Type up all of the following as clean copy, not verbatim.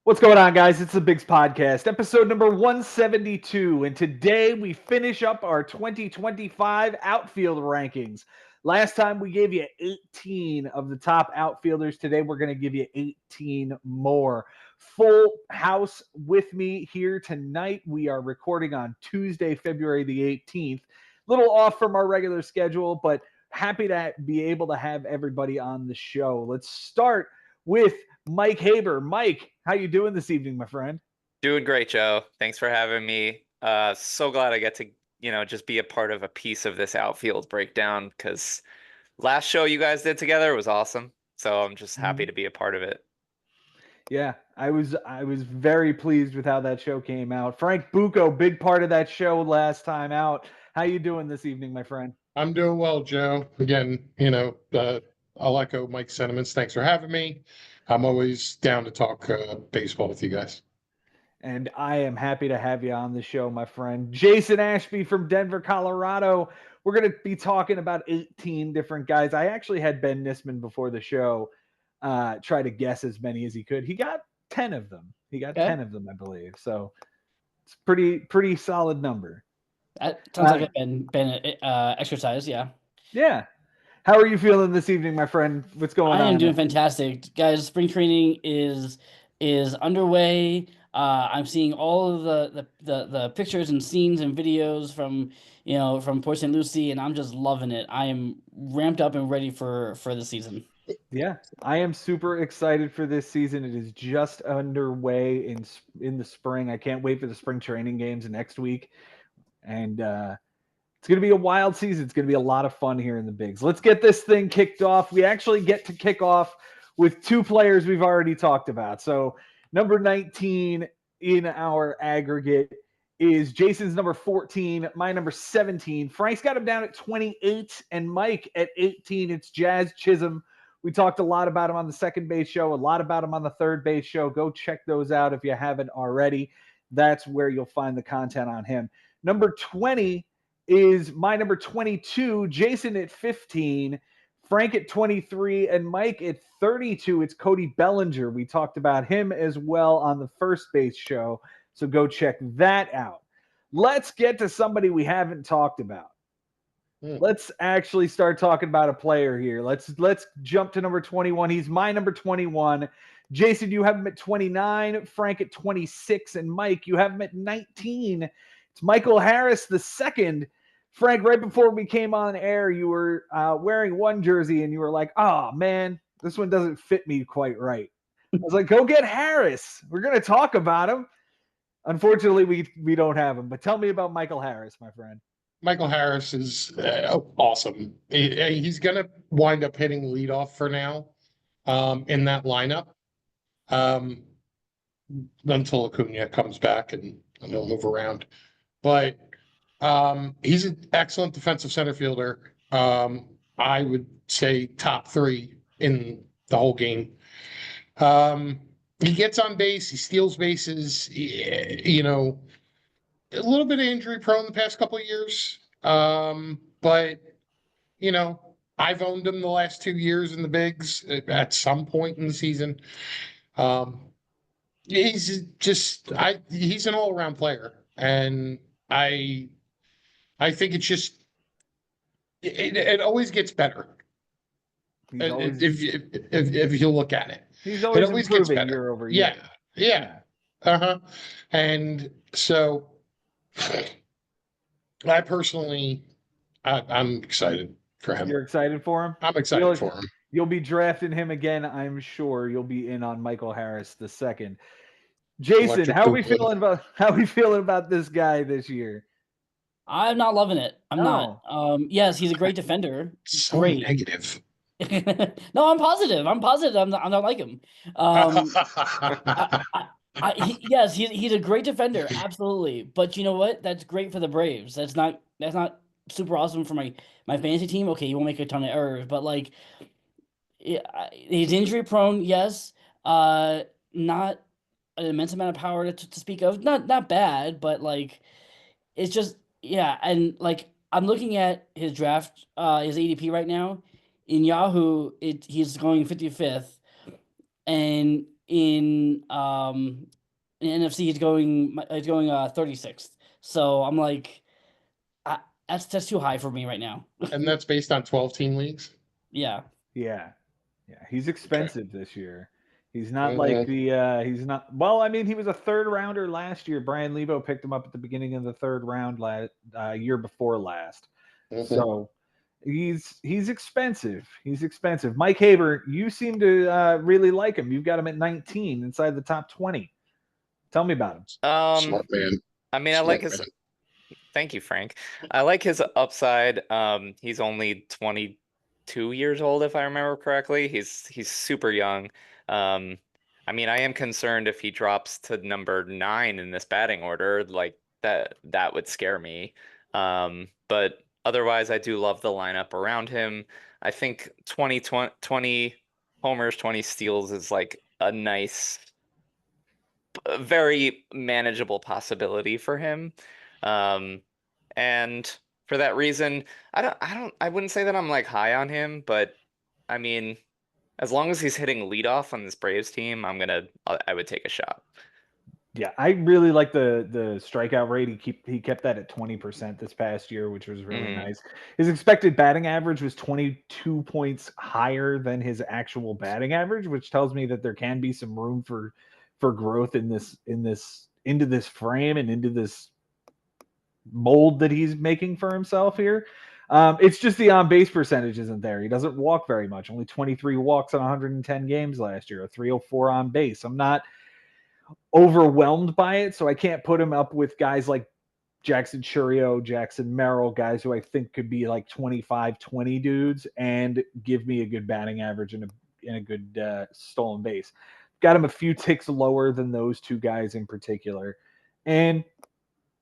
What's going on, guys? It's the Bigs Podcast, episode number 172. And today we finish up our 2025 outfield rankings. Last time we gave you 18 of the top outfielders. Today we're going to give you 18 more. Full house with me here tonight. We are recording on Tuesday, February the 18th. A little off from our regular schedule, but happy to be able to have everybody on the show. Let's start with Mike Haber. Mike, how you doing this evening, my friend? Doing great, Joe. Thanks for having me. So glad I get to, just be a part of a piece of this outfield breakdown because last show you guys did together was awesome. So I'm just happy to be a part of it. Yeah, I was very pleased with how that show came out. Frank Bucco, big part of that show last time out. How you doing this evening, my friend? I'm doing well, Joe. Again, I'll echo Mike's sentiments. Thanks for having me. I'm always down to talk baseball with you guys. And I am happy to have you on the show, my friend. Jason Ashby from Denver, Colorado. We're going to be talking about 18 different guys. I actually had Ben Nisman before the show try to guess as many as he could. He got 10 of them. He got 10 of them, I believe. So it's pretty solid number. That sounds like a Ben exercise, yeah. Yeah. How are you feeling this evening, my friend? What's going on? I am doing fantastic, guys. Spring training is underway. I'm seeing all of the pictures and scenes and videos from Port St. Lucie, and I'm just loving it. I am ramped up and ready for the season. Yeah, I am super excited for this season. It is just underway in the spring. I can't wait for the spring training games next week, and it's going to be a wild season. It's going to be a lot of fun here in the Bigs. Let's get this thing kicked off. We actually get to kick off with two players we've already talked about. So number 19 in our aggregate is Jason's number 14, my number 17. Frank's got him down at 28, and Mike at 18. It's Jazz Chisholm. We talked a lot about him on the second base show, a lot about him on the third base show. Go check those out if you haven't already. That's where you'll find the content on him. Number 20 is my number 22, Jason at 15, Frank at 23, and Mike at 32. It's Cody Bellinger. We talked about him as well on the first base show, so go check that out. Let's get to somebody we haven't talked about. Let's actually start talking about a player here. Let's jump to number 21. He's my number 21. Jason, you have him at 29, Frank at 26, and Mike, you have him at 19. It's Michael Harris the second. Frank, right before we came on air, you were wearing one jersey and you were like, oh, man, this one doesn't fit me quite right. I was like, go get Harris. We're going to talk about him. Unfortunately, we don't have him. But tell me about Michael Harris, my friend. Michael Harris is awesome. He's going to wind up hitting leadoff for now in that lineup until Acuna comes back and he'll move around. But he's an excellent defensive center fielder. I would say top 3 in the whole game. He gets on base. He steals bases. A little bit of injury prone the past couple of years. But, I've owned him the last 2 years in the Bigs at some point in the season. He's he's an all-around player. And I think it's just it always gets better. If you look at it, He's always improving year over year. Yeah. And so I personally, I'm excited for him. You're excited for him? I'm excited for him. You'll be drafting him again, I'm sure. You'll be in on Michael Harris the second. Jason, how are we feeling about this guy this year? I'm not loving it. I'm not. Yes, he's a great defender. So great. Negative. No, I'm positive. I'm not like him. Yes, he's a great defender, absolutely. But you know what? That's great for the Braves. That's not super awesome for my fantasy team. Okay, he won't make a ton of errors, but he's injury prone. Yes, not an immense amount of power to speak of. Not bad, but it's just and I'm looking at his draft, his ADP right now in Yahoo. He's going 55th, and in NFC, he's going 36th. So I'm like, that's too high for me right now. And that's based on 12-team leagues. Yeah. Yeah. He's expensive this year. He's not Mhm. like the he's not well, I mean, he was a third rounder last year. Brian Lebo picked him up at the beginning of the third round year before last. Mhm. So he's expensive. He's expensive. Mike Haber, you seem to really like him. You've got him at 19 inside the top 20. Tell me about him. Smart man. I mean, I like Smart his. man. Thank you, Frank. I like his upside. He's only 22 years old, if I remember correctly. He's super young. Um, I mean, I am concerned if he drops to number 9 in this batting order, like that would scare me. But otherwise, I do love the lineup around him. I think 20 homers, 20 steals is like a nice, very manageable possibility for him. Um, and for that reason, I wouldn't say that I'm like high on him, but I mean, as long as he's hitting leadoff on this Braves team, I would take a shot. Yeah, I really like the strikeout rate. He kept that at 20% this past year, which was really Mhm. nice. His expected batting average was 22 points higher than his actual batting average, which tells me that there can be some room for growth into this frame and into this mold that he's making for himself here. It's just the on base percentage isn't there. He doesn't walk very much. Only 23 walks on 110 games last year, a 304 on base. I'm not overwhelmed by it, so I can't put him up with guys like Jackson Churio, Jackson Merrill, guys who I think could be like 25-20 dudes and give me a good batting average and a good stolen base. Got him a few ticks lower than those two guys in particular. And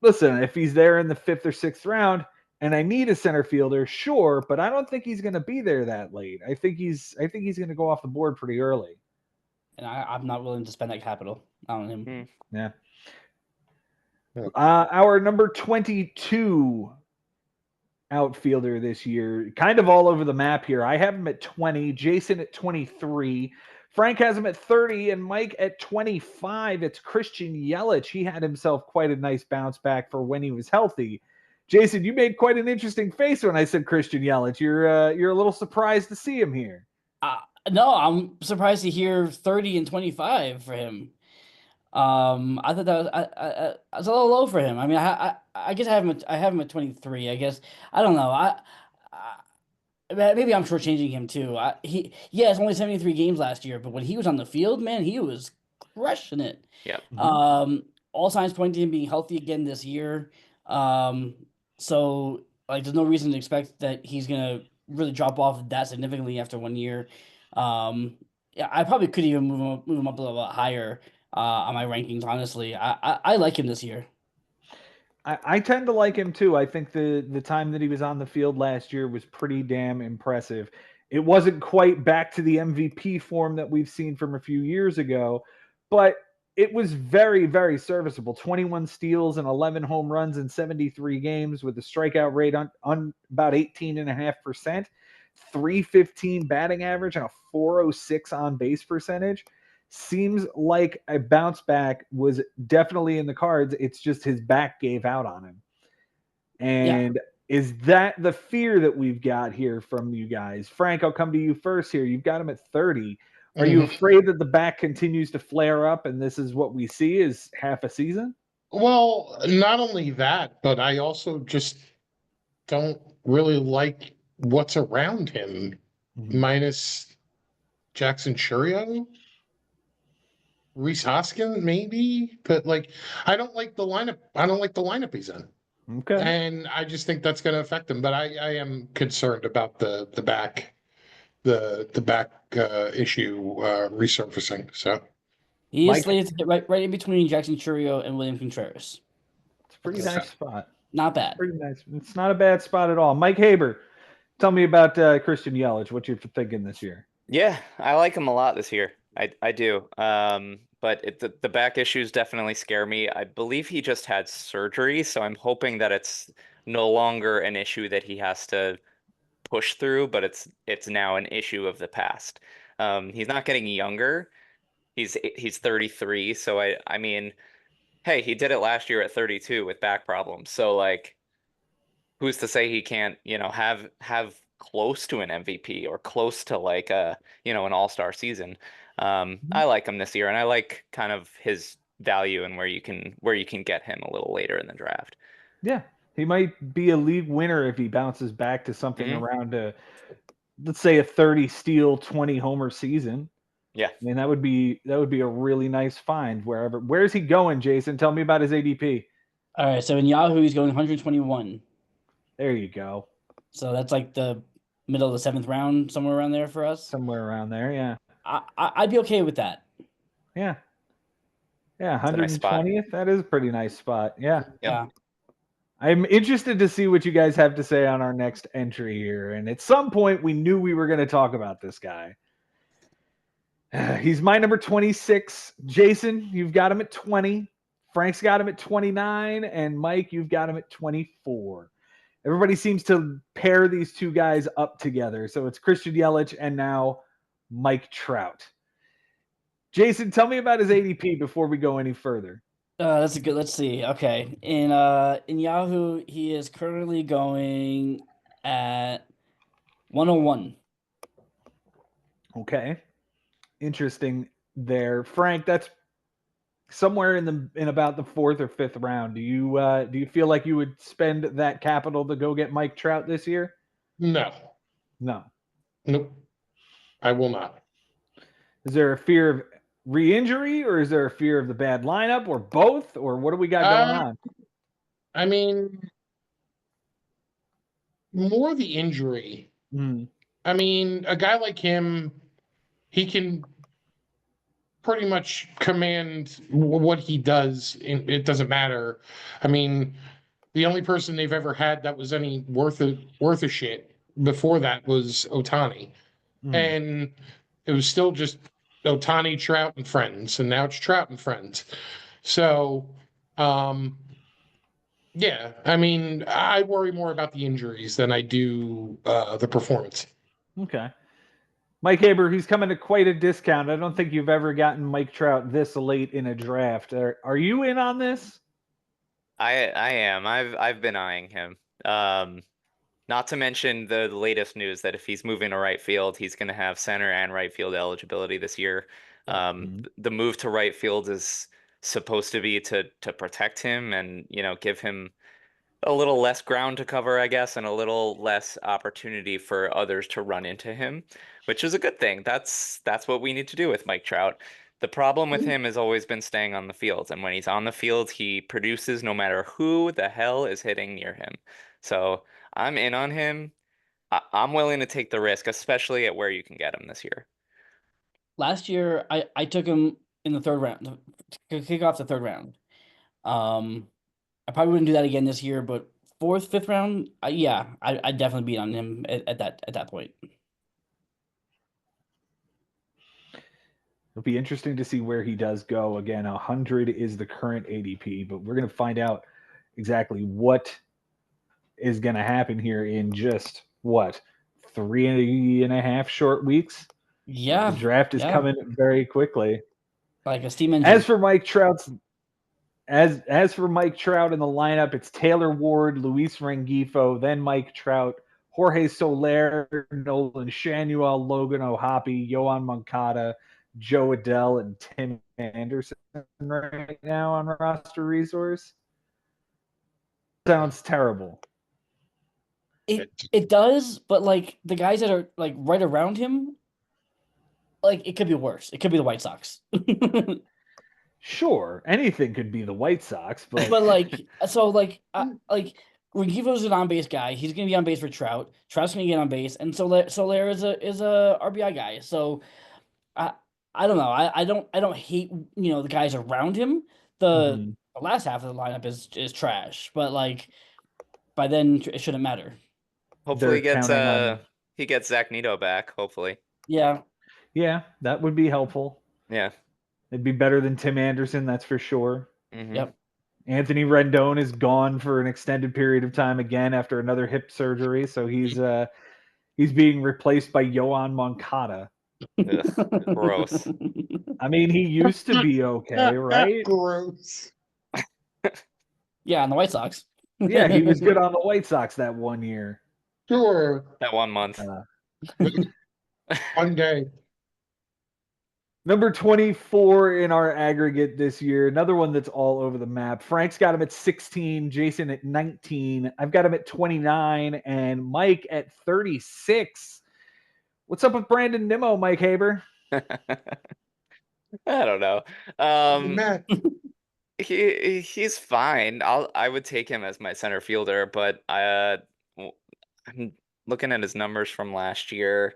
listen, if he's there in the 5th or 6th round and I need a center fielder, sure, but I don't think he's going to be there that late. I think he's going to go off the board pretty early. And I'm not willing to spend that capital on him. Yeah. Yeah. Our number 22 outfielder this year, kind of all over the map here. I have him at 20, Jason at 23, Frank has him at 30, and Mike at 25. It's Christian Yelich. He had himself quite a nice bounce back for when he was healthy. Jason, you made quite an interesting face when I said Christian Yelich. You're a little surprised to see him here. No, I'm surprised to hear 30 and 25 for him. I thought that was it's a little low for him. I mean, I guess I have him at 23. I guess I don't know. Maybe I'm shortchanging him too. It's only 73 games last year, but when he was on the field, man, he was crushing it. Yep. All signs point to him being healthy again this year. So like, there's no reason to expect that he's gonna really drop off that significantly after 1 year. Yeah, I probably could even move him up a little bit higher on my rankings. Honestly, I like him this year. I tend to like him too. I think the time that he was on the field last year was pretty damn impressive. It wasn't quite back to the MVP form that we've seen from a few years ago, but it was very, very serviceable. 21 steals and 11 home runs in 73 games with a strikeout rate on about 18.5%, 315 batting average, and a 406 on base percentage. Seems like a bounce back was definitely in the cards. It's just his back gave out on him. And is that the fear that we've got here from you guys? Frank, I'll come to you first here. You've got him at 30. Are you afraid that the back continues to flare up and this is what we see is half a season? Well, not only that, but I also just don't really like what's around him, minus Jackson Churio. Reese Hoskins, maybe, but like I don't like the lineup. I don't like the lineup he's in. Okay. And I just think that's going to affect him. But I am concerned about the back issue resurfacing. So he Mike? is slated to get right in between Jackson Churio and William Contreras. It's a pretty nice spot. Not bad. Pretty nice. It's not a bad spot at all. Mike Haber, tell me about Christian Yelich. What you're thinking this year? Yeah, I like him a lot this year. I do. But the back issues definitely scare me. I believe he just had surgery, so I'm hoping that it's no longer an issue that he has to push through, but it's now an issue of the past. He's not getting younger, He's 33, so I mean, hey, he did it last year at 32 with back problems. So like, who's to say he can't, have close to an MVP or close to like an all-star season. I like him this year, and I like kind of his value and where you can get him a little later in the draft. Yeah, he might be a league winner if he bounces back to something Mhm. around let's say a 30 steal, 20 homer season. Yeah. I mean, that would be a really nice find wherever. Where's he going, Jason? Tell me about his ADP. All right, so in Yahoo, he's going 121. There you go. So that's like the middle of the 7th round, somewhere around there for us. Somewhere around there, yeah. I'd be okay with that. Yeah. Yeah, It's a nice spot. 120th. That is a pretty nice spot. Yeah. Yeah. I'm interested to see what you guys have to say on our next entry here. And at some point, we knew we were going to talk about this guy. He's my number 26. Jason, you've got him at 20. Frank's got him at 29. And Mike, you've got him at 24. Everybody seems to pair these two guys up together. So it's Christian Yelich and now Mike Trout. Jason, tell me about his ADP before we go any further. That's a good. Let's see. Okay, in Yahoo, he is currently going at 101. Okay, interesting there, Frank. That's somewhere in about the 4th or 5th round. Do you feel like you would spend that capital to go get Mike Trout this year? No, No. nope, I will not. Is there a fear of re-injury, or is there a fear of the bad lineup, or both, or what do we got going on? I mean, more the injury. Mm. I mean, a guy like him, he can pretty much command what he does. It doesn't matter. I mean, the only person they've ever had that was any worth a shit before that was Ohtani, and it was still just Ohtani, Trout, and friends, and now it's Trout and friends. So, yeah, I mean, I worry more about the injuries than I do the performance. Okay. Mike Haber, he's coming at quite a discount. I don't think you've ever gotten Mike Trout this late in a draft. Are you in on this? I am. I've been eyeing him. Not to mention the latest news that if he's moving to right field, he's going to have center and right field eligibility this year. The move to right field is supposed to be to protect him and, give him a little less ground to cover, I guess, and a little less opportunity for others to run into him, which is a good thing. That's what we need to do with Mike Trout. The problem with him has always been staying on the field, and when he's on the field, he produces no matter who the hell is hitting near him. So I'm in on him. I'm willing to take the risk, especially at where you can get him this year. Last year, I took him in the 3rd round to kick off the 3rd round. I probably wouldn't do that again this year, but 4th, 5th round, yeah, I'd definitely be on him at that point. It'll be interesting to see where he does go. Again, 100 is the current ADP, but we're going to find out exactly what is going to happen here in just, 3.5 short weeks? Yeah. The draft is coming very quickly. Like a steam engine. As for Mike Trout in the lineup, it's Taylor Ward, Luis Rengifo, then Mike Trout, Jorge Soler, Nolan Shanuel, Logan O'Hoppe, Yohan Moncada, Joe Adell, and Tim Anderson right now on roster resource. Sounds terrible. It does, but like the guys that are like right around him, like it could be worse. It could be the White Sox. Sure, anything could be the White Sox, but Rengifo's an on base guy. He's gonna be on base for Trout. Trout's gonna get on base, and Soler is a RBI guy. So I don't know. I don't hate the guys around him. The last half of the lineup is trash, but like by then it shouldn't matter. Hopefully he gets Zach Neto back. Hopefully. Yeah. Yeah, that would be helpful. Yeah. It'd be better than Tim Anderson, that's for sure. Mm-hmm. Yep. Anthony Rendon is gone for an extended period of time again after another hip surgery, so he's being replaced by Yohan Moncada. Ugh, gross. I mean, he used to be okay, right? Gross. Yeah, on the White Sox. Yeah, he was good on the White Sox that one year. Sure. That 1 month. One day. Number 24 in our aggregate this year. Another one that's all over the map. Frank's got him at 16, Jason at 19. I've got him at 29, and Mike at 36. What's up with Brandon Nimmo, Mike Haber? I don't know. Matt, He's fine. I would take him as my center fielder, but I'm looking at his numbers from last year.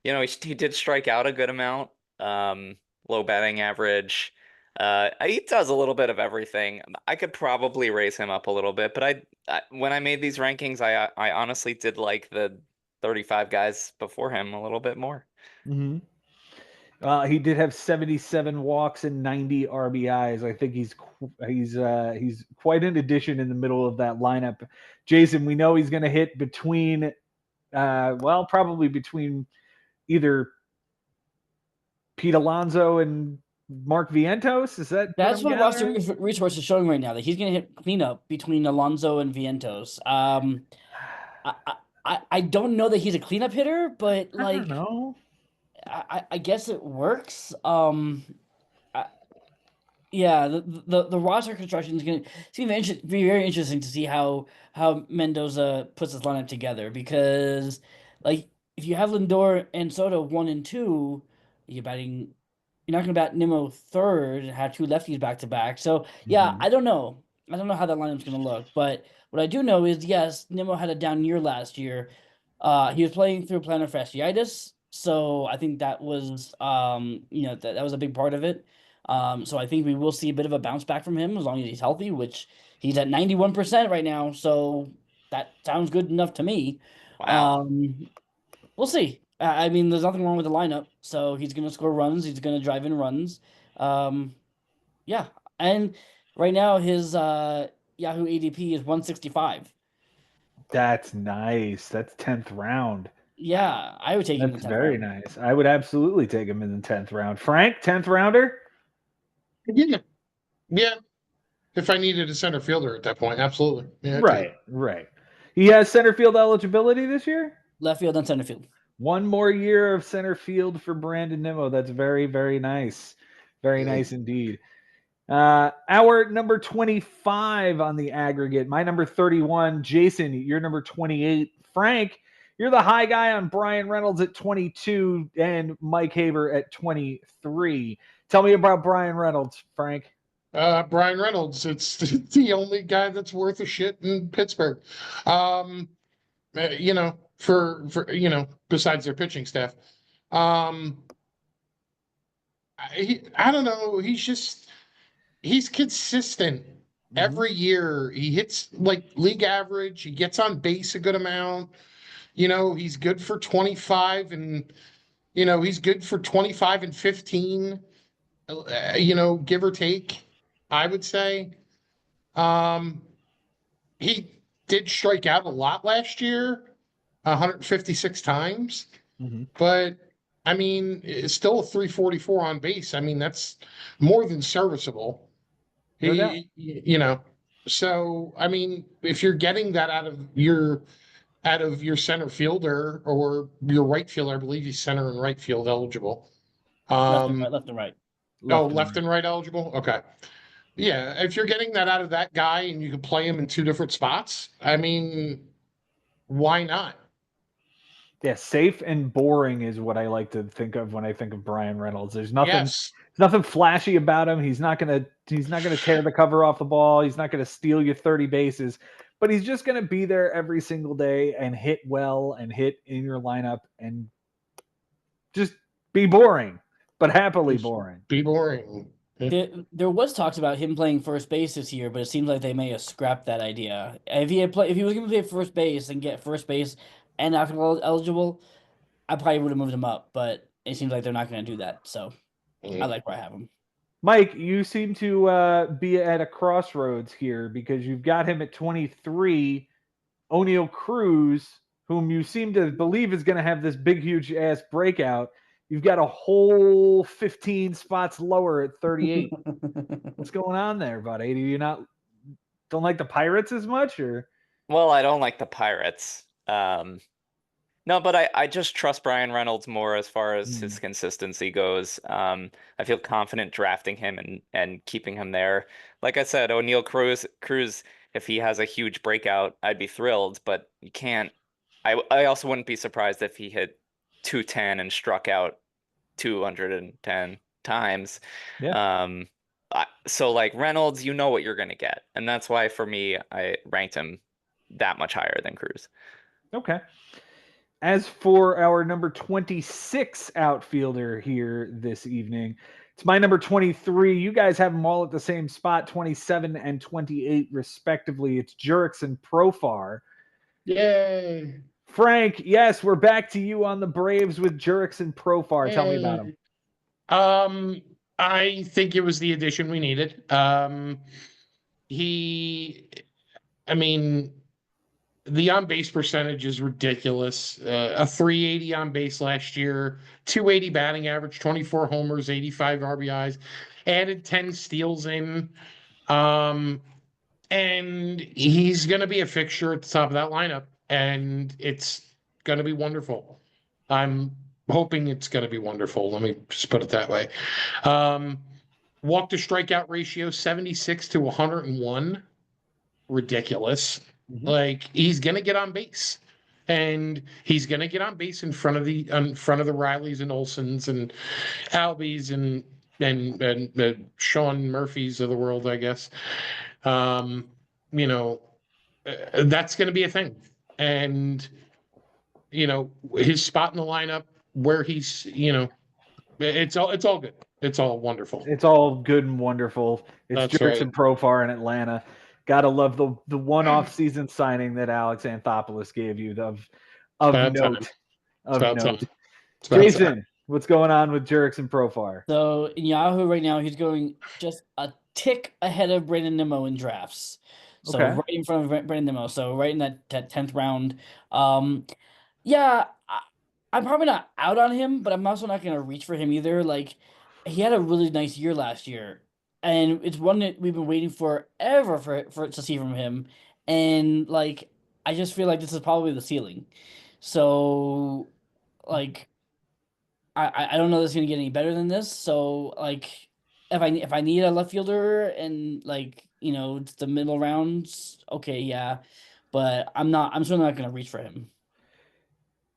You know, he did strike out a good amount. Low batting average. He does a little bit of everything. I could probably raise him up a little bit, but when I made these rankings, I honestly did like the 35 guys before him a little bit more. Mm-hmm. He did have 77 walks and 90 RBIs. I think he's quite an addition in the middle of that lineup. Jason, we know he's going to hit between, probably between either Pete Alonso and Mark Vientos. Is that That's what Roster gathering? Resource is showing right now, that he's going to hit cleanup between Alonso and Vientos. I don't know that he's a cleanup hitter, but I don't know. I guess it works. Yeah, the roster construction is going to be very interesting to see how Mendoza puts his lineup together, because like if you have Lindor and Soto 1 and 2, you're not going to bat Nimmo third and have two lefties back to back. So yeah, Mhm. I don't know how that lineup's going to look, but what I do know is, yes, Nimmo had a down year last year. He was playing through plantar fasciitis, so I think that was that was a big part of it. So I think we will see a bit of a bounce back from him as long as he's healthy, which he's at 91% right now. So that sounds good enough to me. Wow. We'll see. I mean, there's nothing wrong with the lineup. So he's going to score runs. He's going to drive in runs. Yeah. And right now his Yahoo ADP is 165. That's nice. That's 10th round. Yeah, I would take him in That's the 10th very round. nice. I would absolutely take him in the 10th round. Frank, 10th rounder? yeah. Yeah. If I needed a center fielder at that point, absolutely. Yeah, I'd take it. Right. He has center field eligibility this year? Left field and center field. One more year of center field for Brandon Nimmo. That's very, very nice. Very nice indeed. Our number 25 on the aggregate. My number 31. Jason, you're number 28. Frank, you're the high guy on Brian Reynolds at 22 and Mike Haber at 23. Tell me about Brian Reynolds, Frank. Brian Reynolds, it's the only guy that's worth a shit in Pittsburgh. For besides their pitching staff. I don't know. He's consistent. Every year he hits like league average. He gets on base a good amount. He's good for 25 and he's good for 25 and 15, give or take, I would say. He did strike out a lot last year, 156 times, but I mean, it's still a 344 on base. I mean, that's more than serviceable. No doubt. So I mean, if you're getting that out of your center fielder or your right fielder, I believe he's center and right field eligible. Left and right. Left and right eligible. Okay. Yeah, if you're getting that out of that guy and you can play him in two different spots, I mean, why not? Yeah, safe and boring is what I like to think of when I think of Brian Reynolds. There's nothing Yes. nothing flashy about him. He's not gonna tear the cover off the ball. He's not gonna steal you 30 bases, but he's just gonna be there every single day and hit well and hit in your lineup and just be boring, but happily boring. Be boring. There was talks about him playing first base this year, but it seems like they may have scrapped that idea. If he was going to play first base and get first base and outfield eligible, I probably would have moved him up. But it seems like they're not going to do that. So I like where I have him. Mike, you seem to be at a crossroads here because you've got him at 23. O'Neal Cruz, whom you seem to believe is going to have this big, huge ass breakout, You've got a whole 15 spots lower at 38. What's going on there, buddy? Do you not don't like the Pirates as much, or? Well, I don't like the Pirates. No, but I just trust Brian Reynolds more as far as his consistency goes. I feel confident drafting him and keeping him there. Like I said, O'Neal Cruz, if he has a huge breakout, I'd be thrilled, but you can't. I also wouldn't be surprised if he hit 210 and struck out 210 times. Yeah. So like Reynolds, you know what you're gonna get, and that's why for me, I ranked him that much higher than Cruz. Okay. As for our number 26 outfielder here this evening, it's my number 23. You guys have them all at the same spot, 27 and 28 respectively. It's Jurickson Profar. Yay. Frank, yes, we're back to you on the Braves with Jurickson Profar. Tell me about him. I think it was the addition we needed. The on-base percentage is ridiculous. A 380 on base last year, 280 batting average, 24 homers, 85 RBIs, added 10 steals in. And he's going to be a fixture at the top of that lineup, and it's going to be wonderful. I'm hoping it's going to be wonderful. Let me just put it that way. Walk to strikeout ratio 76 to 101. Ridiculous. Like, he's gonna get on base, and he's gonna get on base in front of the Rileys and Olsons and Albies and Sean Murphys of the world, I guess. That's gonna be a thing, and his spot in the lineup where he's it's all good. It's all wonderful. It's all good and wonderful. It's That's Jurickson right. Profar in Atlanta. Gotta love the one-off season signing that Alex Anthopoulos gave you of about note. time. Of about note. time. It's about Jason, time. what's going on with Jurickson Profar? So in Yahoo right now, he's going just a tick ahead of Brandon Nimmo in drafts. So Okay. right in front of Brandon Nimmo. So right in that 10th round. Yeah, I'm probably not out on him, but I'm also not going to reach for him either. Like, he had a really nice year last year, and it's one that we've been waiting forever for to see from him. And like, I just feel like this is probably the ceiling. So, like, I don't know that it's gonna get any better than this. So like, if I need a left fielder and like it's the middle rounds, okay, yeah, but I'm certainly not gonna reach for him.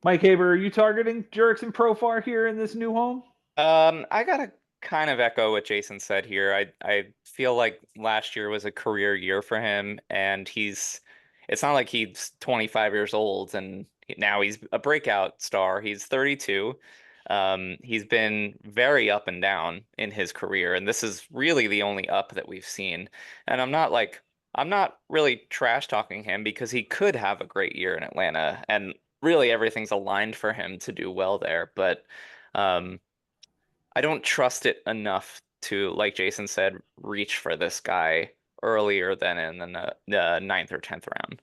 Mike Haber, are you targeting Jurickson Profar here in this new home? I gotta kind of echo what Jason said here. I feel like last year was a career year for him, and it's not like he's 25 years old and now he's a breakout star. He's 32. He's been very up and down in his career, and this is really the only up that we've seen. And I'm not really trash talking him because he could have a great year in Atlanta, and really everything's aligned for him to do well there. But I don't trust it enough to, like Jason said, reach for this guy earlier than in the 9th or 10th round.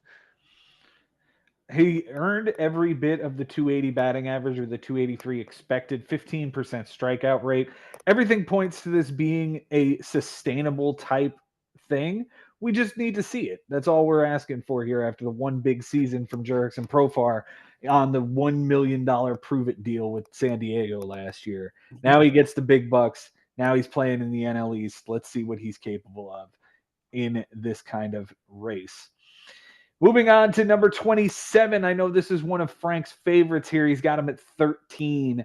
He earned every bit of the 280 batting average or the 283 expected, 15% strikeout rate. Everything points to this being a sustainable type thing. We just need to see it. That's all we're asking for here after the one big season from Jurickson Profar on the $1 million prove it deal with San Diego last year. Now he gets the big bucks. Now he's playing in the NL East. Let's see what he's capable of in this kind of race. Moving on to number 27. I know this is one of Frank's favorites here. He's got him at 13.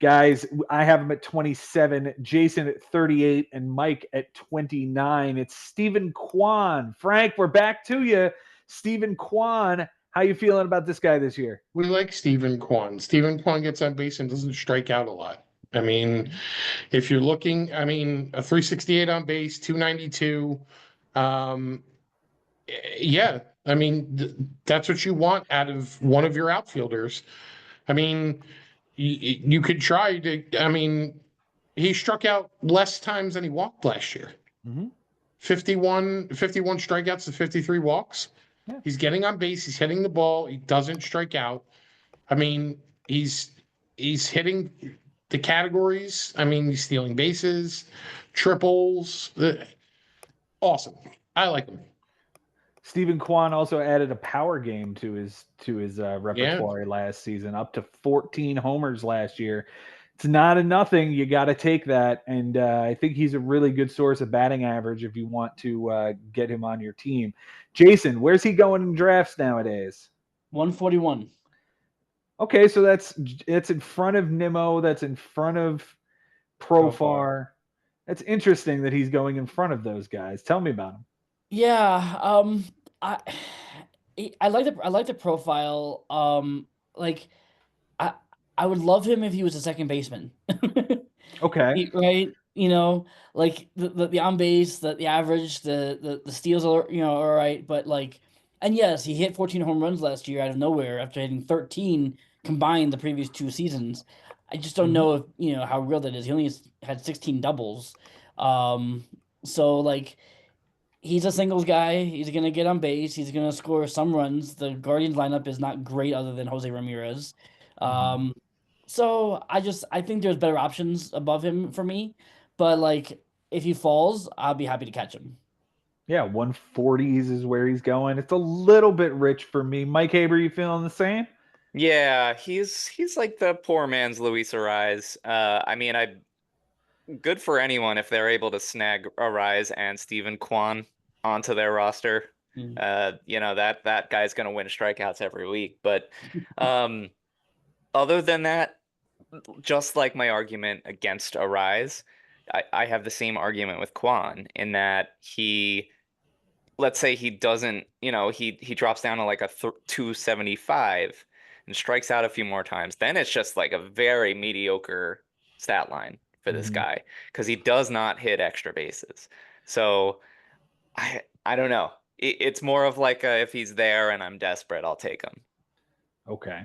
Guys, I have him at 27, Jason at 38, and Mike at 29. It's Stephen Kwan. Frank, we're back to you. Stephen Kwan, how you feeling about this guy this year? We like Stephen Kwan. Stephen Kwan gets on base and doesn't strike out a lot. I mean, if you're looking, a 368 on base, 292. Yeah, that's what you want out of one of your outfielders. You could try to, he struck out less times than he walked last year. 51 strikeouts to 53 walks. Yeah. He's getting on base. He's hitting the ball. He doesn't strike out. He's hitting the categories. I mean, he's stealing bases, triples. Awesome. I like him. Stephen Kwan also added a power game to his repertoire last season, up to 14 homers last year. It's not a nothing. You got to take that, and I think he's a really good source of batting average if you want to get him on your team. Jason, where's he going in drafts nowadays? 141. Okay, so that's in front of Nimmo. That's in front of Profar. That's interesting that he's going in front of those guys. Tell me about him. Yeah, I I like the profile. Like I would love him if he was a second baseman. Okay. Right? You know, like the on base, the average, the steals are, all right, but like, and yes, he hit 14 home runs last year out of nowhere after hitting 13 combined the previous 2 seasons. I just don't know if how real that is. He only had 16 doubles. So like he's a singles guy. He's gonna get on base. He's gonna score some runs. The Guardians lineup is not great other than Jose Ramirez. So I think there's better options above him for me. But like if he falls, I'll be happy to catch him. Yeah, 140s is where he's going. It's a little bit rich for me. Mike Haber, you feeling the same? Yeah, he's like the poor man's Luis Ariz. I mean, good for anyone if they're able to snag Ariz and Stephen Kwan onto their roster. That guy's gonna win strikeouts every week. But other than that, just like my argument against Ariz, I have the same argument with Kwan in that let's say he doesn't, he drops down to like a 275 and strikes out a few more times, then it's just like a very mediocre stat line for this guy because he does not hit extra bases. So I don't know. It's more of like if he's there and I'm desperate, I'll take him. Okay.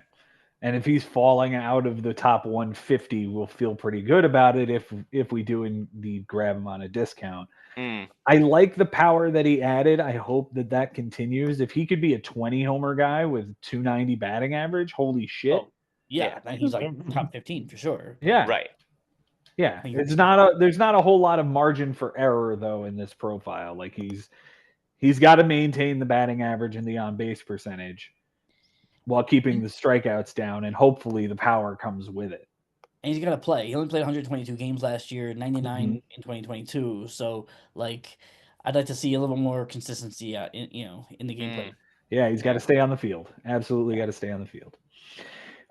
And if he's falling out of the top 150, we'll feel pretty good about it if we do indeed grab him on a discount. I like the power that he added. I hope that continues. If he could be a 20 homer guy with 290 batting average, holy shit. Oh, yeah, then he's like top 15 for sure. Yeah. Right. Yeah. There's not a whole lot of margin for error though in this profile. Like he's got to maintain the batting average and the on base percentage while keeping the strikeouts down, and hopefully the power comes with it. And he's got to play. He only played 122 games last year, 99 in 2022. So, like, I'd like to see a little more consistency, in the gameplay. Yeah, he's got to stay on the field. Absolutely got to stay on the field.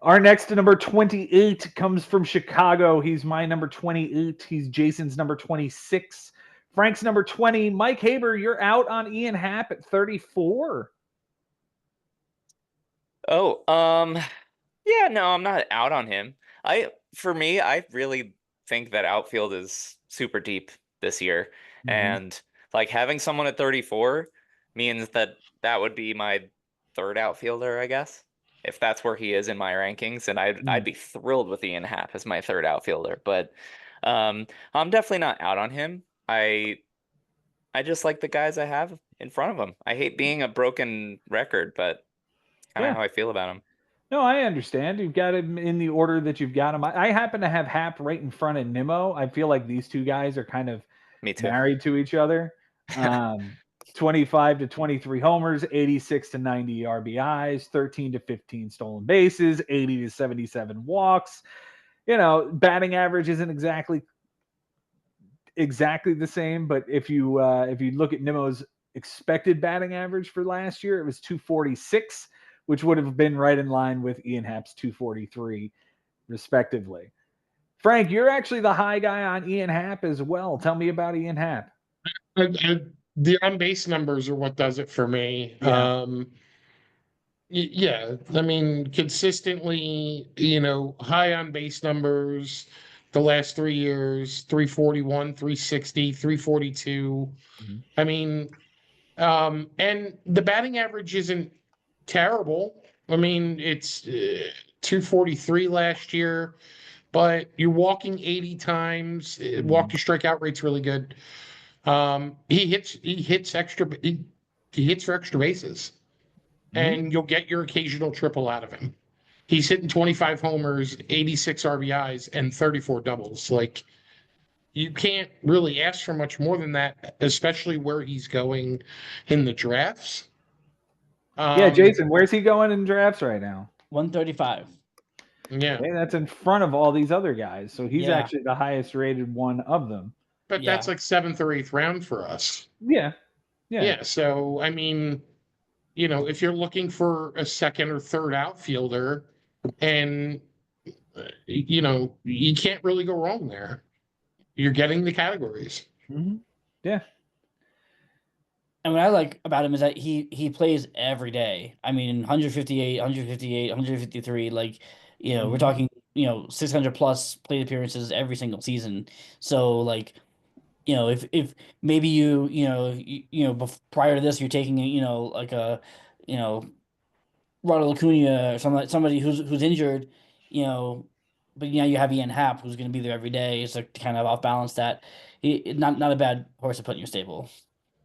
Our next number 28 comes from Chicago. He's my number 28. He's Jason's number 26. Frank's number 20. Mike Haber, you're out on Ian Happ at 34. Oh, yeah, no, I'm not out on him. For me, I really think that outfield is super deep this year. And like having someone at 34 means that would be my third outfielder, I guess, if that's where he is in my rankings. And I'd be thrilled with Ian Happ as my third outfielder. But I'm definitely not out on him. I just like the guys I have in front of him. I hate being a broken record, but kind of how I feel about him. No, I understand. You've got him in the order that you've got him. I happen to have Hap right in front of Nimmo. I feel like these two guys are kind of married to each other. 25 to 23 homers, 86 to 90 RBIs, 13 to 15 stolen bases, 80 to 77 walks. Batting average isn't exactly the same, but if you look at Nimmo's expected batting average for last year, it was 246. Which would have been right in line with Ian Happ's 243, respectively. Frank, you're actually the high guy on Ian Happ as well. Tell me about Ian Happ. The on-base numbers are what does it for me. Yeah, I mean, consistently, high on-base numbers the last 3 years, 341, 360, 342. I mean, and the batting average isn't terrible. I mean, it's 243 last year, but you're walking 80 times. Walking strikeout rate's really good. He hits for extra bases, and you'll get your occasional triple out of him. He's hitting 25 homers, 86 RBIs, and 34 doubles. Like, you can't really ask for much more than that, especially where he's going in the drafts. Yeah, Jason, where's he going in drafts right now? 135. Yeah. Okay, that's in front of all these other guys. So he's Yeah. actually the highest rated one of them. But Yeah. that's like 7th or 8th round for us. Yeah. Yeah. Yeah. So, I mean, you know, if you're looking for a second or third outfielder, and, you know, you can't really go wrong there. You're getting the categories. Mm-hmm. Yeah. And what I like about him is that he plays every day. I mean, 158, 158, 153. Like, you know, we're talking, you know, 600 plus plate appearances every single season. So, like, you know, if maybe prior to this, you're taking, you know, like a, you know, Ronald Acuna or somebody who's injured, you know, but you know you have Ian Happ who's going to be there every day, so to kind of off balance that. Not a bad horse to put in your stable.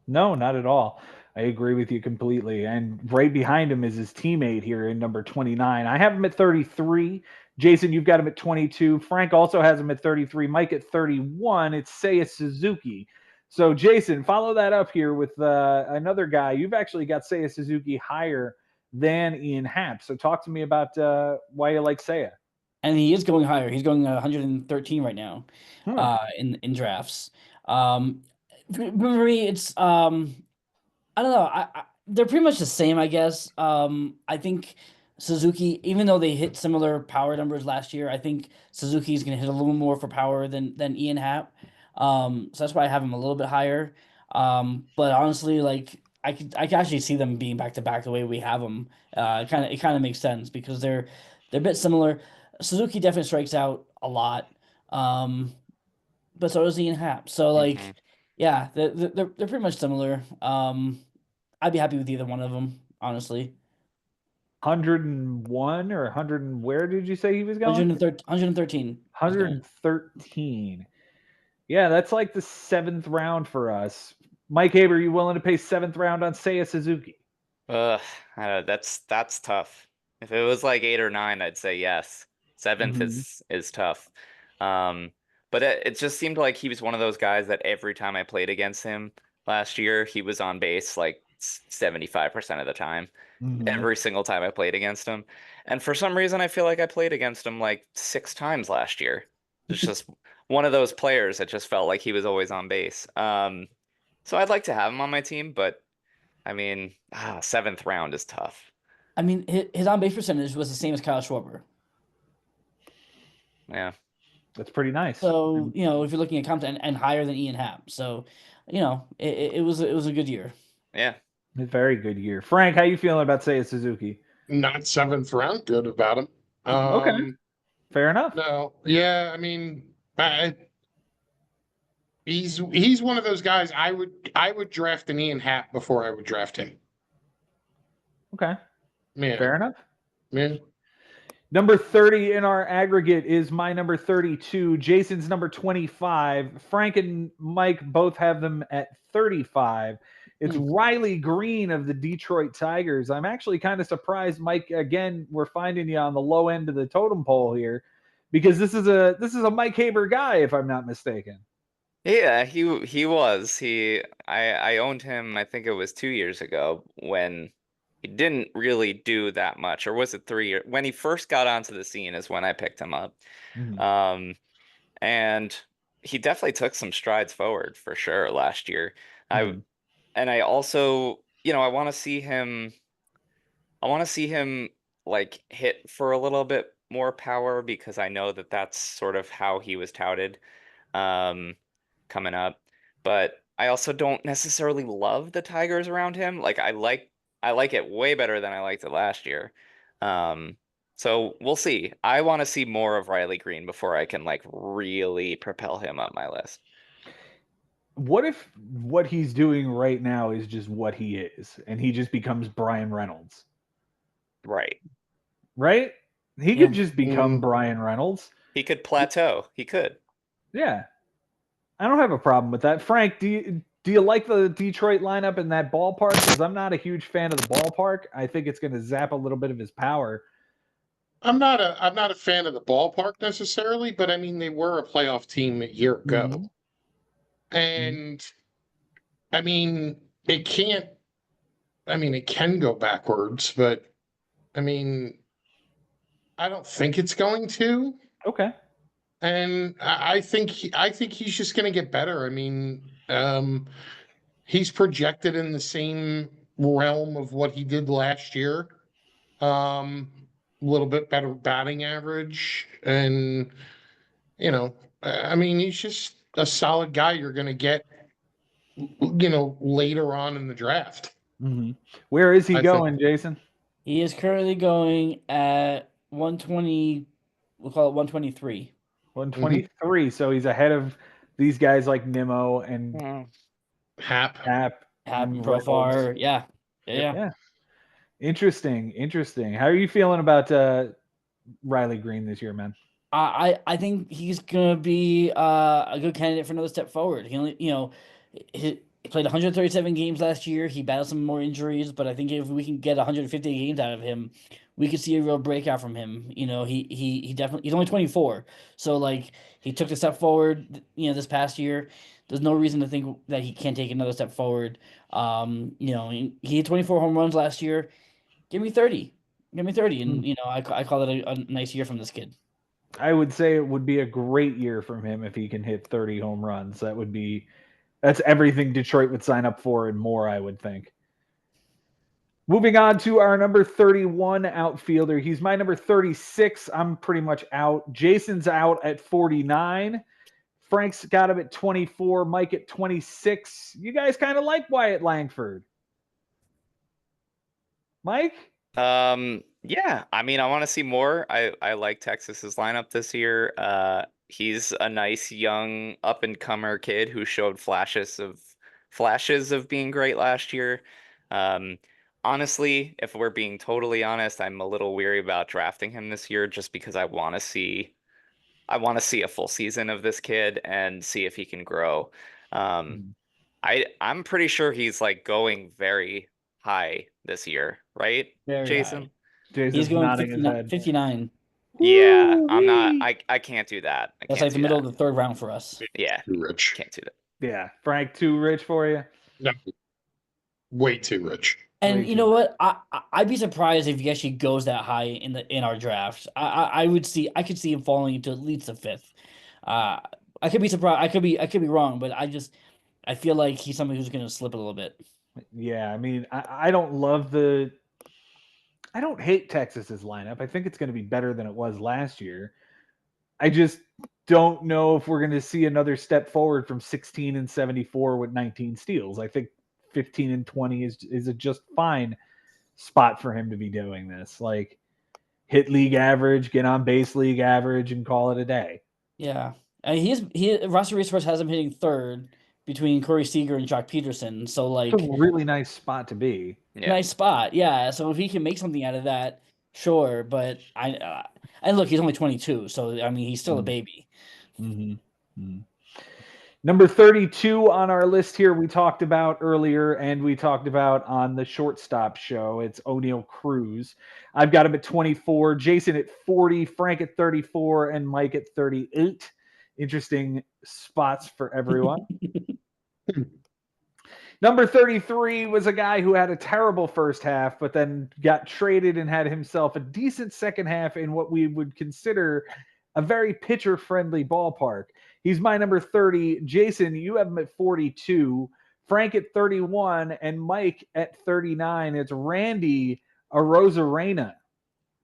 No, not at all. I agree with you completely. And right behind him is his teammate here in number 29. I have him at 33. Jason, you've got him at 22. Frank also has him at 33. Mike at 31. It's Seiya Suzuki. So, Jason, follow that up here with another guy. You've actually got Seiya Suzuki higher than Ian Happ. So, talk to me about why you like Seiya. And he is going higher. He's going 113 right now, in drafts. For me, it's I don't know. They're pretty much the same, I guess. I think Suzuki, even though they hit similar power numbers last year, I think Suzuki's going to hit a little more for power than Ian Happ. So that's why I have him a little bit higher. But honestly, like I can actually see them being back to back the way we have them. It kind of makes sense because they're a bit similar. Suzuki definitely strikes out a lot. But so does Ian Happ. So like, yeah, they're pretty much similar. I'd be happy with either one of them, honestly. 101 or 100 and where did you say he was going? 113. 113. Yeah, that's like the 7th round for us. Mike Haber, you willing to pay 7th round on Seiya Suzuki? That's tough. If it was like 8 or 9, I'd say yes. 7th is tough. But it just seemed like he was one of those guys that every time I played against him last year, he was on base like 75% of the time. Every single time I played against him. And for some reason, I feel like I played against him like 6 times last year. It's just one of those players that just felt like he was always on base. So I'd like to have him on my team, but I mean, 7th round is tough. I mean, his on base percentage was the same as Kyle Schwarber. Yeah. That's pretty nice. So, you know, if you're looking at comp and higher than Ian Happ. So, you know, it was a good year. Yeah. A very good year. Frank, how you feeling about Seiya Suzuki? Not 7th round, good about him. Okay. Fair enough. No, yeah, I mean, he's one of those guys I would draft an Ian Happ before I would draft him. Okay. Yeah. Fair enough. Yeah. Number 30 in our aggregate is my number 32. Jason's number 25. Frank and Mike both have them at 35. It's Riley Green of the Detroit Tigers. I'm actually kind of surprised, Mike. Again, we're finding you on the low end of the totem pole here, because this is a Mike Haber guy, if I'm not mistaken. Yeah, he was. I owned him, I think it was 2 years ago when he didn't really do that much, or was it 3 years? When he first got onto the scene is when I picked him up. And he definitely took some strides forward for sure last year. I also, you know, I want to see him like hit for a little bit more power, because I know that that's sort of how he was touted coming up. But I also don't necessarily love the Tigers around him. Like I like it way better than I liked it last year. So we'll see. I want to see more of Riley Green before I can like really propel him up my list. What if what he's doing right now is just what he is, and he just becomes Brian Reynolds? Right. Right? He could just become Brian Reynolds. He could plateau. He could. Yeah. I don't have a problem with that. Frank, do you like the Detroit lineup in that ballpark? Because I'm not a huge fan of the ballpark. I think it's going to zap a little bit of his power. I'm not a fan of the ballpark necessarily, but I mean they were a playoff team a year ago. And I mean it can't it can go backwards, but I mean I don't think it's going to. Okay. And I think he's just going to get better. I mean, he's projected in the same realm of what he did last year. A little bit better batting average, and I mean, he's just a solid guy. You're going to get, later on in the draft. Where is he I going, Jason? He is currently going at 120. We'll call it 123. 123. So he's ahead of these guys like Nimmo and Hap. Hap Happen and Profar. Reynolds. Yeah. Yeah. Interesting. How are you feeling about Riley Green this year, man? I think he's gonna be a good candidate for another step forward. He only he played 137 games last year. He battled some more injuries, but I think if we can get 150 games out of him, we could see a real breakout from him. He definitely, he's only 24, so like he took a step forward. This past year, there's no reason to think that he can't take another step forward. He had 24 home runs last year. Give me 30. Give me 30, and I call it a nice year from this kid. I would say it would be a great year from him if he can hit 30 home runs. That's everything Detroit would sign up for and more, I would think. Moving on to our number 31 outfielder. He's my number 36. I'm pretty much out. Jason's out at 49. Frank's got him at 24. Mike at 26. You guys kind of like Wyatt Langford. Mike? Yeah, I mean, I want to see more. I like Texas's lineup this year. He's a nice young up and comer kid who showed flashes of being great last year. Honestly, if we're being totally honest, I'm a little weary about drafting him this year just because I want to see a full season of this kid and see if he can grow. I'm pretty sure he's like going very high this year, right, Very Jason? high. Jason's He's going nodding his 59. head. 59. Yeah, I'm not. I can't do that. I That's can't like the do middle that. of the third round for us. Yeah, Too rich. can't do that. Yeah. Frank, too rich for you? No, way too rich. And Way you too know what? I'd be surprised if he actually goes that high in our draft. I could see him falling into at least the fifth. I could be surprised. I could be wrong, but I feel like he's somebody who's going to slip a little bit. Yeah, I mean, I don't hate Texas's lineup. I think it's going to be better than it was last year. I just don't know if we're going to see another step forward from 16 and 74 with 19 steals. I think 15 and 20 is a just fine spot for him to be doing this. Like, hit league average, get on base league average, and call it a day. Yeah, and roster resource has him hitting third between Corey Seager and Jock Peterson. So like, It's a really nice spot to be. Yeah. nice spot. Yeah. So if he can make something out of that, sure. But and look, he's only 22, so I mean, he's still a baby. Number 32 on our list here, we talked about earlier, and we talked about on the shortstop show. It's O'Neal Cruz. I've got him at 24, Jason at 40, Frank at 34, and Mike at 38. Interesting spots for everyone. Number 33 was a guy who had a terrible first half, but then got traded and had himself a decent second half in what we would consider a very pitcher-friendly ballpark. He's my number 30. Jason, you have him at 42. Frank at 31. And Mike at 39. It's Randy Arozarena.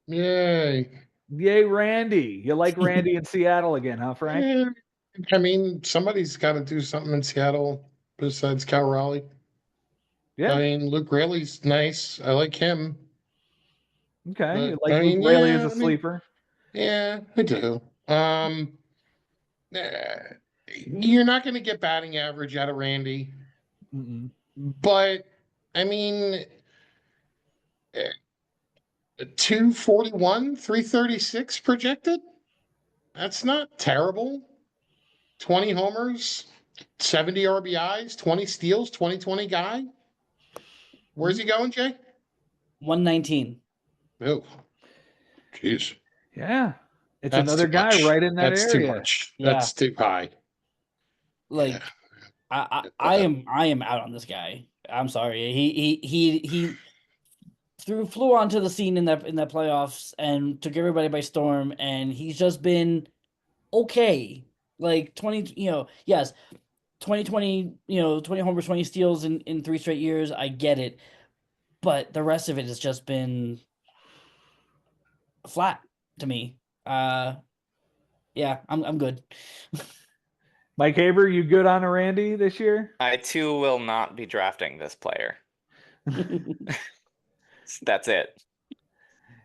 Yay. Yay, Randy. You like Randy in Seattle again, huh, Frank? Yeah. I mean, somebody's got to do something in Seattle besides Cal Raleigh. Yeah. I mean, Luke Raley's nice. I like him. Okay. You But, like I mean, Luke Raley yeah, as a I mean, sleeper? Yeah, I do. You're not going to get batting average out of Randy, but I mean, 241, 336 projected. That's not terrible. 20 homers, 70 RBIs, 20 steals, 2020 guy. Where's he going, Jay? 119. Oh, jeez. Yeah. It's That's another too guy much. right in that That's area. too much. Yeah. That's too high. Like, Yeah. I am out on this guy. I'm sorry. He flew onto the scene in that playoffs and took everybody by storm, and he's just been okay. Like 20, yes, 2020, 20 homers, 20 steals in 3 straight years. I get it. But the rest of it has just been flat to me. Yeah, I'm good. Mike Haber, you good on a Randy this year? I too will not be drafting this player. That's it.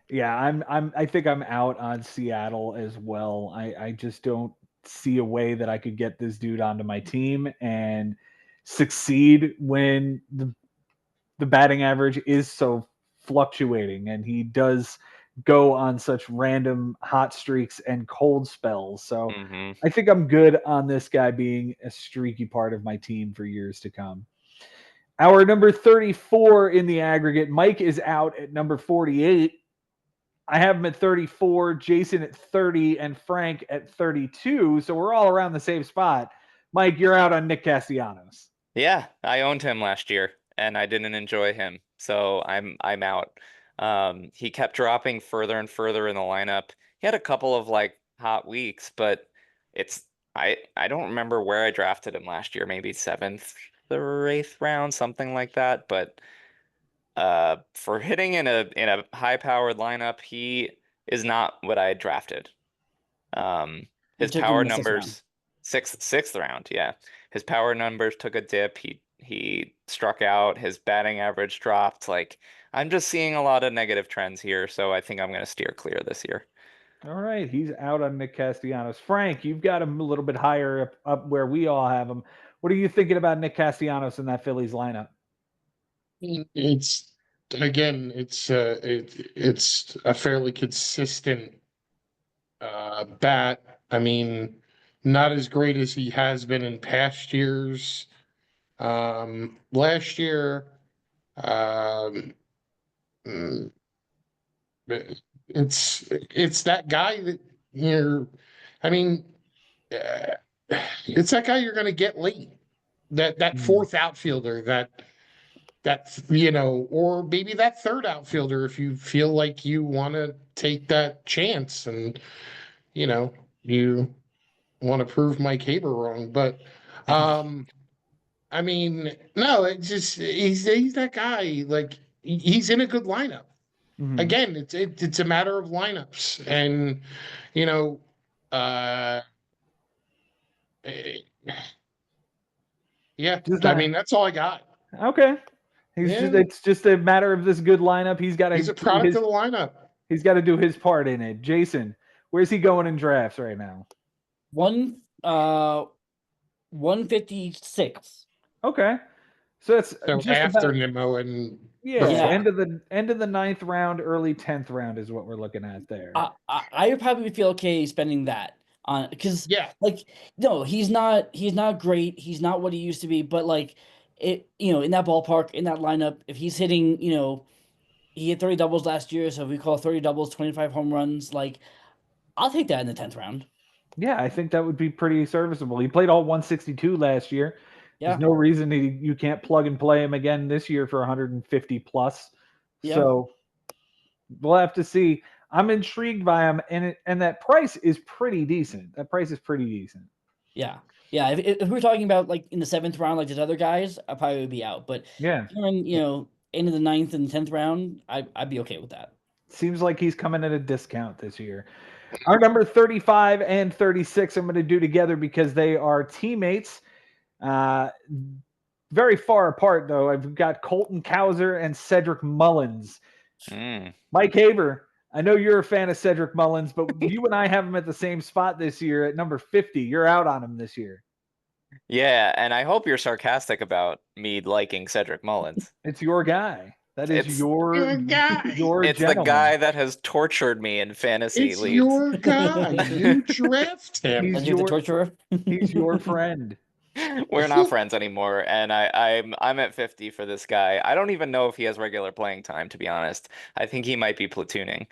Yeah, I think I'm out on Seattle as well. I just don't see a way that I could get this dude onto my team and succeed when the batting average is so fluctuating and he does go on such random hot streaks and cold spells. So Hmm. I think I'm good on this guy being a streaky part of my team for years to come. Our number 34 in the aggregate, Mike is out at number 48. I have him at 34, Jason at 30, and Frank at 32. So we're all around the same spot. Mike, you're out on Nick Castellanos. Yeah, I owned him last year and I didn't enjoy him. So I'm out. He kept dropping further and further in the lineup. He had a couple of like hot weeks, but it's I don't remember where I drafted him last year, maybe 7th or 8th round, something like that. But for hitting in a high-powered lineup, he is not what I drafted. You His took him power in the 6th round. numbers, sixth round, yeah. His power numbers took a dip. He struck out. His batting average dropped. Like I'm just seeing a lot of negative trends here, so I think I'm going to steer clear this year. All right, he's out on Nick Castellanos. Frank, you've got him a little bit higher up where we all have him. What are you thinking about Nick Castellanos in that Phillies lineup? It's again, it's a fairly consistent bat. I mean, not as great as he has been in past years. Last year, um, mm, it's that guy that you're. I mean, uh, it's that guy you're going to get late. That fourth outfielder or maybe that third outfielder if you feel like you want to take that chance and you want to prove Mike Haber wrong. But I mean, no, it's just he's that guy. Like he's in a good lineup. Mm-hmm. Again, it's a matter of lineups, and you know, uh, eh, yeah. I mean, that's all I got. Okay. Yeah. It's just a matter of this good lineup. He's got to He's a do product of the lineup. He's got to do his part in it. Jason, where's he going in drafts right now? 156. Okay. So that's So just after about, Nimmo and yeah, Yeah. end of the 9th round, early 10th round is what we're looking at there. I would probably feel okay spending that on because yeah, like no, he's not great. He's not what he used to be, but like it in that ballpark, in that lineup, if he's hitting, he hit 30 doubles last year, so if we call 30 doubles, 25 home runs, like I'll take that in the 10th round. Yeah, I think that would be pretty serviceable. He played all 162 last year. Yeah. There's no reason you can't plug and play him again this year for 150 plus. Yeah. So we'll have to see. I'm intrigued by him, and that price is pretty decent. That price is pretty decent. Yeah. Yeah. If we're talking about like in the 7th round, like these other guys, I probably would be out. But Yeah, if you're in, end of the 9th and 10th round, I'd be okay with that. seems like he's coming at a discount this year. Our number 35 and 36 I'm going to do together because they are teammates. Very far apart, though. I've got Colton Cowser and Cedric Mullins. Mike Haber, I know you're a fan of Cedric Mullins, but you and I have him at the same spot this year at number 50. You're out on him this year. Yeah, and I hope you're sarcastic about me liking Cedric Mullins. It's your guy. That is It's your guy. It's gentleman. the guy that has tortured me in fantasy It's leagues. your guy. You draft him. He's Cedric the torturer. He's your friend. We're not friends anymore, and I'm at 50 for this guy. I don't even know if he has regular playing time, to be honest. I think he might be platooning.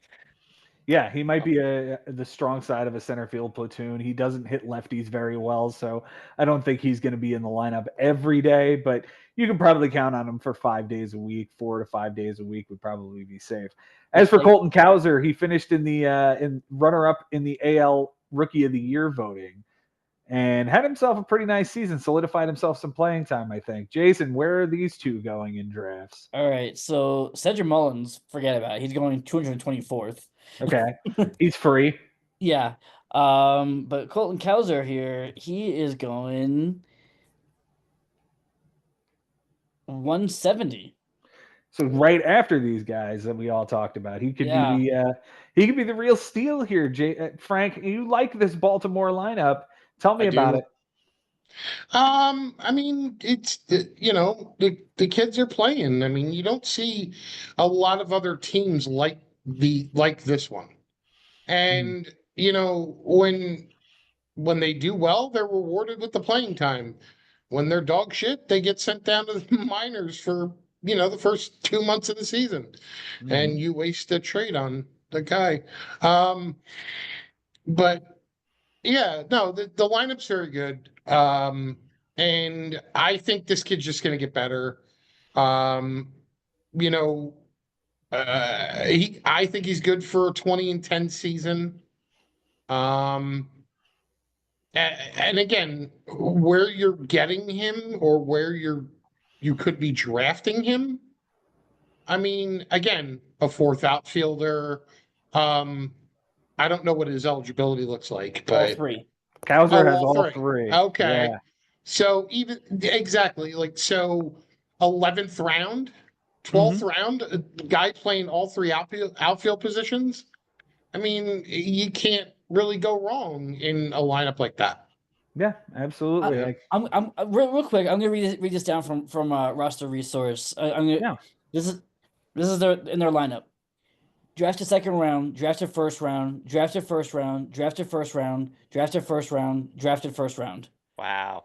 Yeah, he might be the strong side of a center field platoon. He doesn't hit lefties very well, so I don't think he's going to be in the lineup every day, but you can probably count on him for 5 days a week. 4 to 5 days a week would probably be safe. As for Colton Cowser, he finished in the in runner-up in the AL Rookie of the Year voting and had himself a pretty nice season, solidified himself some playing time, I think. Jason, where are these two going in drafts? All right, so Cedric Mullins, forget about it. He's going 224th. Okay. He's free. Yeah. But Colton Cowser here, he is going 170. So right after these guys that we all talked about, he could be the real steal here. Frank, you like this Baltimore lineup? Tell me about it. I mean, it's the kids are playing. I mean, you don't see a lot of other teams like this one. And when they do well, they're rewarded with the playing time. When they're dog shit, they get sent down to the minors for the first 2 months of the season, and you waste a trade on the guy. But yeah, no, the lineup's very good. And I think this kid's just going to get better. You know, I think he's good for a 20-10 season. And again, where you're getting him or where you could be drafting him. I mean, again, a fourth outfielder. I don't know what his eligibility looks like, but all three. Cowser has all three. Okay. Yeah. So exactly 11th round, 12th round, a guy playing all three outfield positions. I mean, you can't really go wrong in a lineup like that. Yeah, absolutely. I'm real quick. I'm gonna read this down from roster resource. This is in their lineup. Drafted second round, drafted first round, drafted first round, drafted first round, drafted first round, drafted first round. Wow.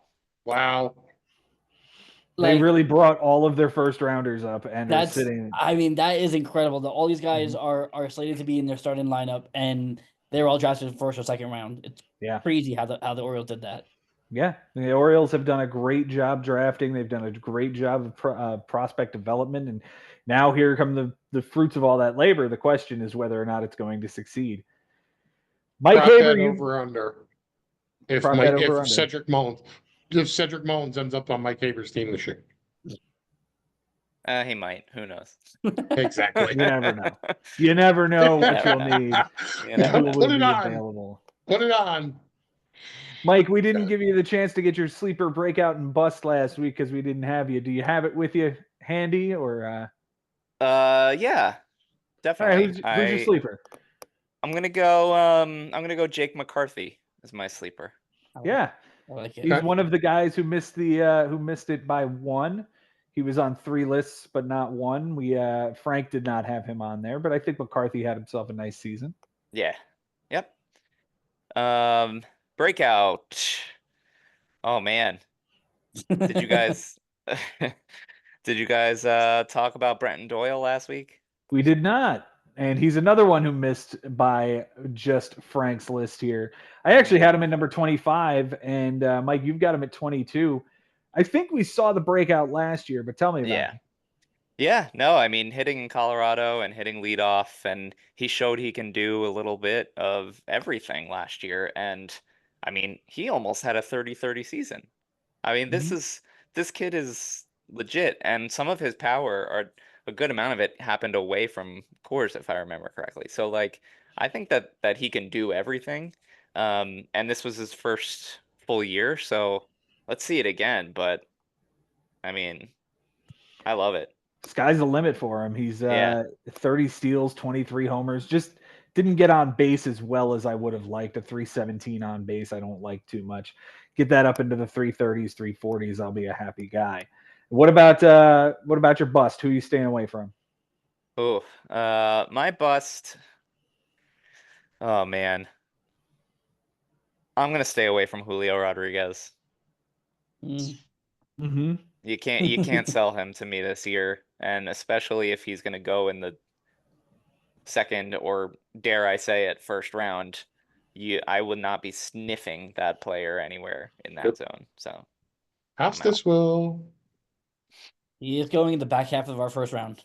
They really brought all of their first rounders up and are sitting. I mean, that is incredible. That all these guys are slated to be in their starting lineup, and they were all drafted in first or second round. It's crazy how the Orioles did that. Yeah, the Orioles have done a great job drafting. They've done a great job of prospect development, and now here come the fruits of all that labor. The question is whether or not it's going to succeed. Mike Haber, over under. If Cedric Mullins ends up on Mike Haber's team this year. He might. Who knows? Exactly. You never know. You never know what you'll need. Put it on. Available. Put it on. Mike, we didn't give you the chance to get your sleeper breakout and bust last week because we didn't have you. Do you have it with you handy or? Yeah, definitely. All right, who's your sleeper? I'm gonna go Jake McCarthy as my sleeper. Yeah, he's one of the guys who missed it by one. He was on 3 lists, but not one. Frank did not have him on there, but I think McCarthy had himself a nice season. Yeah. Yep. Breakout. Oh man. Did you guys talk about Brenton Doyle last week? We did not. And he's another one who missed by just Frank's list here. I actually had him at number 25, and Mike, you've got him at 22. I think we saw the breakout last year, but tell me about it. Yeah, no, I mean, hitting in Colorado and hitting leadoff, and he showed he can do a little bit of everything last year. And I mean, he almost had a 30-30 season. I mean, this kid is legit, and some of his power, a good amount of it happened away from Coors, if I remember correctly. So I think that he can do everything. And this was his first full year, so let's see it again. But I mean, I love it. Sky's the limit for him. He's 30 steals, 23 homers. Just didn't get on base as well as I would have liked. A 317 on base, I don't like too much. Get that up into the 330s, 340s. I'll be a happy guy. What about your bust? Who are you staying away from? Oh, my bust. Oh man, I'm gonna stay away from Julio Rodriguez. Mm-hmm. You can't sell him to me this year, and especially if he's gonna go in the second or dare I say it, first round, I would not be sniffing that player anywhere in that zone. So Hostas will. He is going in the back half of our first round.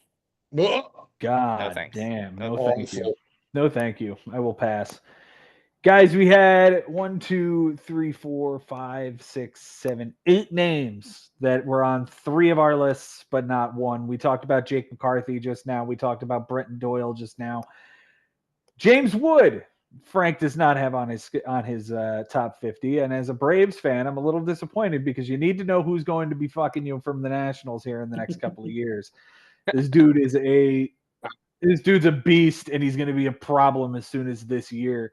Ugh, God thanks. damn. No No, thank you. awful. No, thank you. I will pass. Guys, we had 1, 2, 3, 4, 5, 6, 7, 8 names that were on 3 of our lists, but not one. We talked about Jake McCarthy just now. We talked about Brenton Doyle just now. James Wood, Frank does not have on his top 50. And as a Braves fan, I'm a little disappointed because you need to know who's going to be fucking you from the Nationals here in the next couple of years. This dude's a beast, and he's going to be a problem as soon as this year.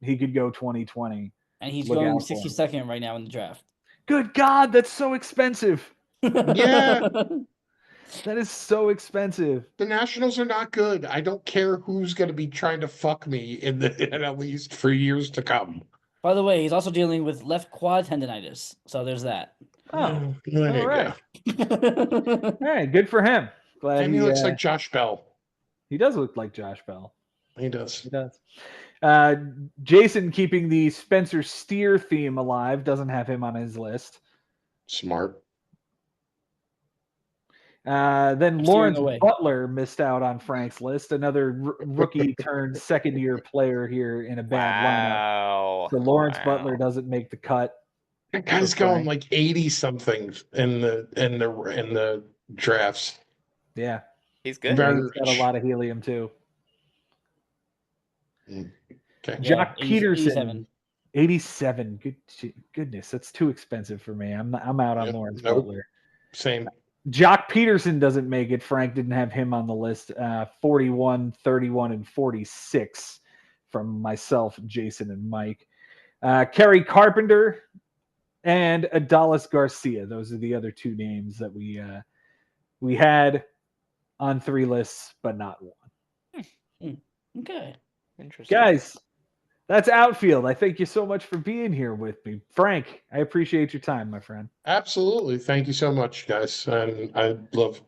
He could go 2020. And he's Look going out for him. 62nd right now in the draft. Good God, that's so expensive. Yeah. That is so expensive. The Nationals are not good. I don't care who's going to be trying to fuck me in at least for years to come. By the way, he's also dealing with left quad tendonitis. So there's that. Oh, There you all right. go. All right, good for him. Glad And he looks like Josh Bell. he does look like Josh Bell. He does. He does. Jason, keeping the Spencer Steer theme alive, doesn't have him on his list. Smart. Then I'm Lawrence steering away. Butler missed out on Frank's list, another rookie turned second-year player here in a bad lineup. Wow. So Lawrence Wow. Butler doesn't make the cut. That guy's For going Frank. like 80 something in the drafts. Yeah, He's good. Very he's got a rich. lot of helium too. Okay. Jock 80 Peterson, 87. Goodness, that's too expensive for me. I'm out on Yep, Lawrence nope. Butler. Same. Jock Peterson doesn't make it. Frank didn't have him on the list. 41, 31, and 46 from myself, Jason, and Mike. Kerry Carpenter and Adalis Garcia. Those are the other 2 names that we had on 3 lists, but not one. Okay. Interesting. Guys, that's Outfield. I thank you so much for being here with me. Frank, I appreciate your time, my friend. Absolutely. Thank you so much, guys. And I love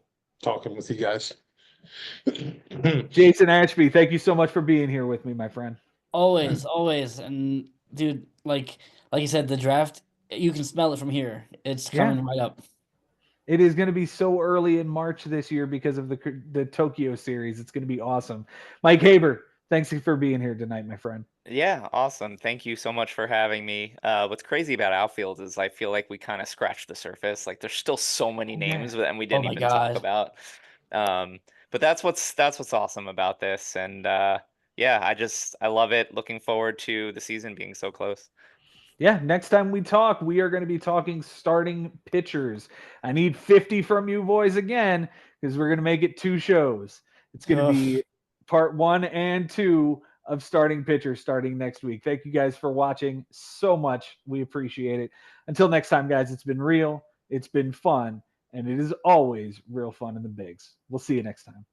talking with you guys. Jason Ashby, thank you so much for being here with me, my friend. Always. And dude, like you said, the draft, you can smell it from here. It's coming right up. It is going to be so early in March this year because of the Tokyo series. It's going to be awesome. Mike Haber, thanks for being here tonight, my friend. Yeah, awesome. Thank you so much for having me. What's crazy about Outfield is I feel like we kind of scratched the surface. Like there's still so many names and we didn't my even talk God. about. But that's what's awesome about this. And yeah, I love it. Looking forward to the season being so close. Yeah, next time we talk, we are going to be talking starting pitchers. I need 50 from you boys again because we're going to make it 2 shows. It's going to be part 1 and 2 of starting pitchers starting next week. Thank you guys for watching so much. We appreciate it. Until next time, guys, it's been real, it's been fun, and it is always real fun in the bigs. We'll see you next time.